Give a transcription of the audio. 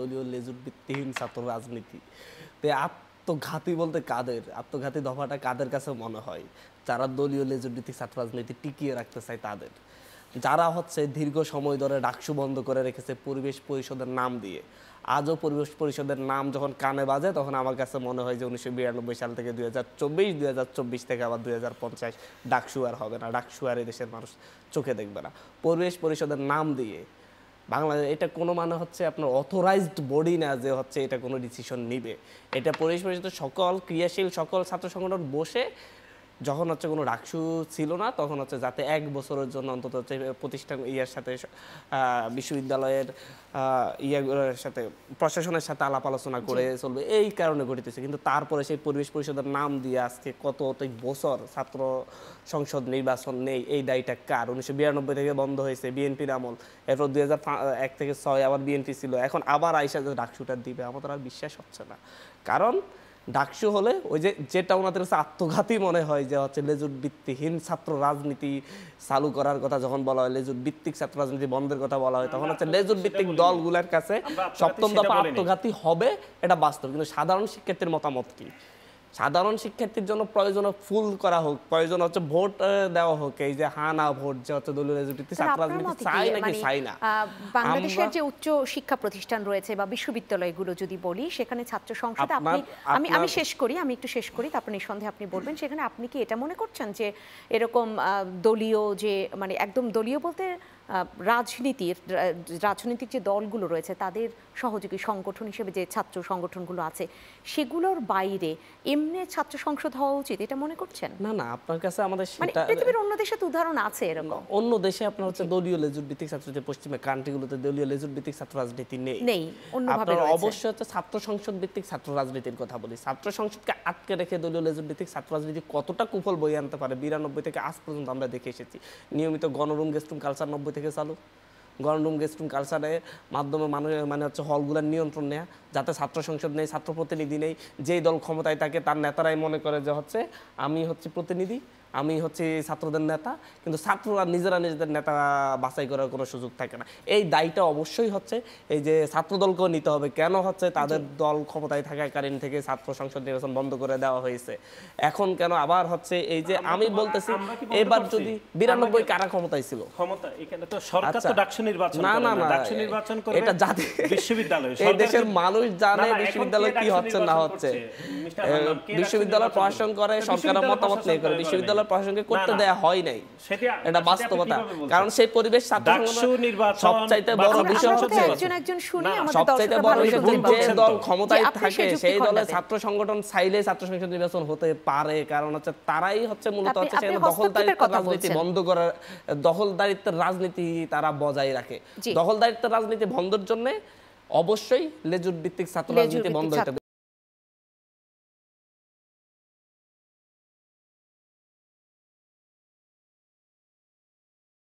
দলীয় লেজুর ভিত্তিহীন ছাত্র রাজনীতি। তো আত্মঘাতী বলতে কাদের? আত্মঘাতী দফাটা কাদের কাছে মনে হয়? যারা দলীয় লেজুর ভিত্তিক ছাত্র রাজনীতি টিকিয়ে রাখতে চায় তাদের। যারা হচ্ছে দীর্ঘ সময় ধরে ডাকসু বন্ধ করে রেখেছে পরিবেশ পরিষদের নাম দিয়ে। আজও পরিবেশ পরিষদের নাম যখন কানে বাজে তখন আমার কাছে মনে হয় যে 1992 সাল থেকে 2024 থেকে আবার 2050 ডাকসু আর হবে না, ডাকসু আর এদেশের মানুষ চোখে দেখবে না। পরিবেশ পরিষদের নাম দিয়ে বাংলাদেশ এটা কোনো মানে হচ্ছে আপনার অথরাইজড বডি না যে হচ্ছে এটা কোনো ডিসিশন নিবে। এটা পরিবেশ পরিষদের সকল ক্রিয়াশীল সকল ছাত্র সংগঠন বসে যখন হচ্ছে কোনো ডাকসু ছিল না তখন হচ্ছে যাতে 1 বছরের জন্য অন্তত হচ্ছে প্রতিষ্ঠান ইয়ার সাথে বিশ্ববিদ্যালয়ের ইয়ার সাথে প্রশাসনের সাথে আলাপ আলোচনা করে চলবে এই কারণে ঘটিতেছে। কিন্তু তারপরে সেই পরিবেশ পরিষদের নাম দিয়ে আজকে কত বছর ছাত্র সংসদ নির্বাচন নেই, এই দায়টা কার? 1992 থেকে বন্ধ হয়েছে বিএনপির আমল, এরপর 2001 থেকে 6 আবার বিএনপি ছিল, এখন আবার আইসা যে ডাকসুটা দিবে আমাদের আর বিশ্বাস হচ্ছে না। কারণ ডাকসু হলে ওই যে যেটা ওনাদের কাছে আত্মঘাতী মনে হয় যে হচ্ছে লেজুর ভিত্তিহীন ছাত্র রাজনীতি চালু করার কথা যখন বলা হয়, লেজুর ভিত্তিক ছাত্র রাজনীতি বন্ধের কথা বলা হয়, তখন হচ্ছে লেজুর ভিত্তিক দলগুলোর কাছে সপ্তম দফা আত্মঘাতী হবে এটা বাস্তব। কিন্তু সাধারণ শিক্ষার্থীর মতামত কি? সাধারণ শিক্ষার্থীর জন্য প্রয়োজন ফুল করা হোক, প্রয়োজন হচ্ছে ভোট দেওয়া হোক, এই যে হা না ভোট যে হচ্ছে দলীয় রাজনীতি ছাত্র রাজনীতি চাই নাকি চাই না। বাংলাদেশের যে উচ্চ শিক্ষা প্রতিষ্ঠান রয়েছে বা বিশ্ববিদ্যালয়গুলো যদি বলি, সেখানে ছাত্র সংসদ আমি একটু শেষ করি তারপর নিঃসন্দেহে আপনি বলবেন। সেখানে আপনি কি এটা মনে করছেন যে এরকম দলীয় যে মানে একদম দলীয় বলতে রাজনীতির যে দলগুলো রয়েছে তাদের সহযোগী সংগঠন হিসেবে যে ছাত্র সংগঠনগুলো আছে সেগুলোর বাইরে এমনি ছাত্র সংসদ হওয়া উচিত, এটা মনে করছেন? না না, আপনার কাছে আমাদের সেটা পৃথিবীর অন্য দেশে তো উদাহরণ আছে এরকম। অন্য দেশে আপনার হচ্ছে দলীয় লেজুর ভিত্তিক ছাত্র, যে পশ্চিমা কান্ট্রিগুলোতে দলীয় লেজুর ভিত্তিক ছাত্র রাজনীতি নেই, অন্যভাবে আপনার অবশ্যই হচ্ছে ছাত্র সংসদ ভিত্তিক ছাত্র রাজনীতির কথা বলি। ছাত্র সংসদকে আটকে রেখে দলীয় লেজুর ভিত্তিক ছাত্র রাজনীতি কতটা কুফল বই আনতে পারে 92 থেকে আজ পর্যন্ত আমরা দেখে এসেছি। নিয়মিত গণরুম গেস্টরুম কালচার 90 থেকে চালু, গণরুম গেস্টরুম কালচারের মাধ্যমে মানে হচ্ছে হলগুলোর নিয়ন্ত্রণ নেওয়া, যাতে ছাত্র সংসদ নেই, ছাত্র প্রতিনিধি নেই, যেই দল ক্ষমতায় থাকে তার নেতারাই মনে করে যে হচ্ছে আমি হচ্ছে প্রতিনিধি, আমি হচ্ছে ছাত্রদের নেতা, কিন্তু ছাত্ররা নিজেরা নিজেদের নেতা বাছাই করার কোনো সুযোগ থাকে না। এই দায়টা অবশ্যই হচ্ছে এই যে ছাত্রদলকেও নিতে হবে। কেন হচ্ছে তাদের দল ক্ষমতায় থাকাকালীন থেকে ছাত্র সংসদ নির্বাচন বন্ধ করে দেওয়া হয়েছে, এখন কেন আবার হচ্ছে এই যে আমি বলতেছি এবার যদি 92 কারা ক্ষমতায় ছিল? ক্ষমতা এখানে তো সরকার তো ডাকসু নির্বাচন না না না, ডাকসু নির্বাচন করে এটা জাতি বিশ্ববিদ্যালয় এই দেশের মানুষ জানে বিশ্ববিদ্যালয় কি হচ্ছে না হচ্ছে। বিশ্ববিদ্যালয় প্রশাসন করে, সরকারের মতামত নেই করে, বিশ্ববিদ্যালয় প্রশাসনকে করতে দেয়া হয় নাই, এটা বাস্তবতা। কারণ সেই পরিবেশ সবচাইতে বড় বিষয় হচ্ছে সবচাইতে বড় বিষয় যে দল ক্ষমতায় থাকে সেই দলের ছাত্র সংগঠন চাইলে ছাত্র সংসদ নির্বাচন হতে পারে। কারণ হচ্ছে তারাই হচ্ছে মূলত হচ্ছে সেখানে দখলদারিত্বের রাজনীতি বন্ধ করার, দখলদারিত্বের রাজনীতি তারা বজায় রাখে। দখলদারিত্বের রাজনীতি বন্ধের জন্য অবশ্যই লেজুর ভিত্তিক ছাত্র রাজনীতি বন্ধ হতে হবে।